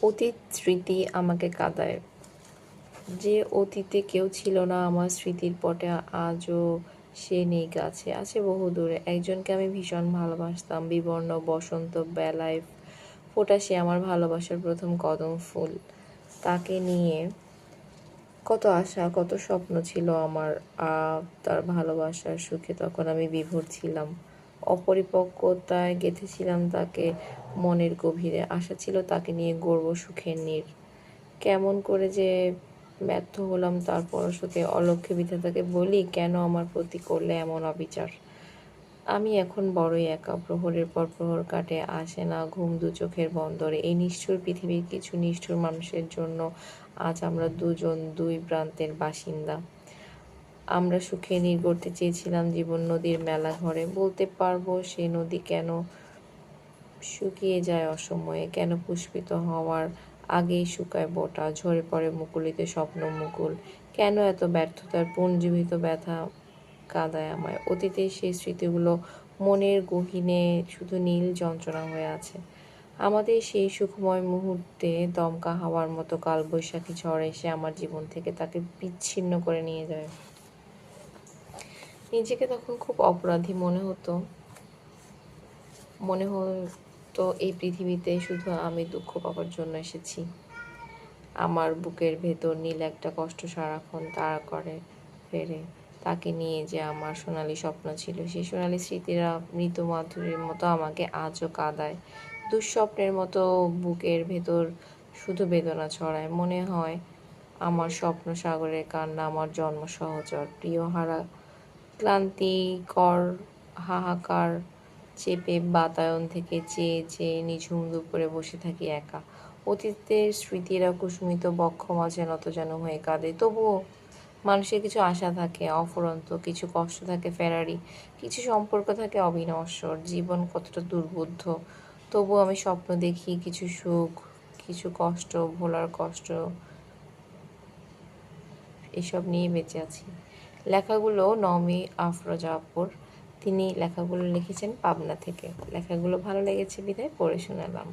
অতীত স্মৃতি আমাকে কাঁদায়। যে অতীতে কেউ ছিল না আমার স্মৃতির পটে, আজও সে নেই কাছে, আছে বহু দূরে। একজনকে আমি ভীষণ ভালোবাসতাম, বিবর্ণ বসন্ত বেলায় ফোটা সে আমার ভালোবাসার প্রথম কদম ফুল। তাকে নিয়ে কত আশা, কত স্বপ্ন ছিল আমার। তার ভালোবাসার সুখে তখন আমি বিভোর ছিলাম। অপরিপক্কতায় গেঁথেছিলাম তাকে মনের গভীরে। আশা ছিল তাকে নিয়ে গড়ব সুখের নীড়। কেমন করে যে ব্যর্থ হলাম তার পরশতে। অলক্ষ্যে বিধাতাকে বলি, কেন আমার প্রতি করলে এমন অবিচার। আমি এখন বড়ই একা, প্রহরের পর প্রহর কাটে, আসে না ঘুম দু চোখের বন্দরে। এই নিষ্ঠুর পৃথিবীর কিছু নিষ্ঠুর মানুষের জন্য আজ আমরা দুজন দুই প্রান্তের বাসিন্দা। আমরা সুখে নীড় গড়তে চেয়েছিলাম জীবন নদীর মেলা ঘরে। বলতে পারবো সে নদী কেন শুকিয়ে যায় অসময়ে, কেন পুষ্পিত হওয়ার আগেই শুকায় বোটা, ঝরে পড়ে মুকুলিতে স্বপ্ন মুকুল। কেন এত ব্যর্থতার পুঞ্জীভূত ব্যথা কাঁদায় আমায়। অতীতের সেই স্মৃতিগুলো মনের গহীনে শুধু নীল যন্ত্রণা হয়ে আছে। আমাদের সেই সুখময় মুহূর্তে দমকা হাওয়ার মতো কালবৈশাখী ঝড় এসে আমার জীবন থেকে তাকে বিচ্ছিন্ন করে নিয়ে যায়। নিজেকে তখন খুব অপরাধী মনে হতো এই পৃথিবীতে শুধু আমি দুঃখ পাবার জন্য এসেছি। আমার বুকের ভেতর নীল একটা কষ্ট সারাক্ষণ তাড়া করে ফেরে। তাকে নিয়ে যে আমার সোনালি স্বপ্ন ছিল, সেই সোনালি স্মৃতিরা মৃত মাধুরীর মতো আমাকে আজও কাঁদায়। দুঃস্বপ্নের মতো বুকের ভেতর শুধু বেদনা ছড়ায়। মনে হয় আমার স্বপ্ন সাগরের কান্না আমার জন্ম সহচর। প্রিয় হারা ক্লান্তিকর হাহাকার চেপে বাতায়ন থেকে চেয়ে চেয়ে নিঝুম দুপুরে বসে থাকি একা। অতীতের স্মৃতিরা কুসুমিত বক্ষ মাঝে নত যেন হয়ে কাঁদে। তবুও মানুষের কিছু আশা থাকে অফুরন্ত, কিছু কষ্ট থাকে ফেরারি, কিছু সম্পর্ক থাকে অবিনশ্বর। জীবন কতটা দুর্বোধ্য, তবু আমি স্বপ্ন দেখি কিছু সুখ, কিছু কষ্ট, ভোলার কষ্ট, এসব নিয়ে বেঁচে আছি। লেখাগুলো নওমি আফরোজা আপুর। তিনি লেখাগুলো লিখেছেন পাবনা থেকে। লেখাগুলো ভালো লেগেছে বিধায় পড়ে শোনালাম।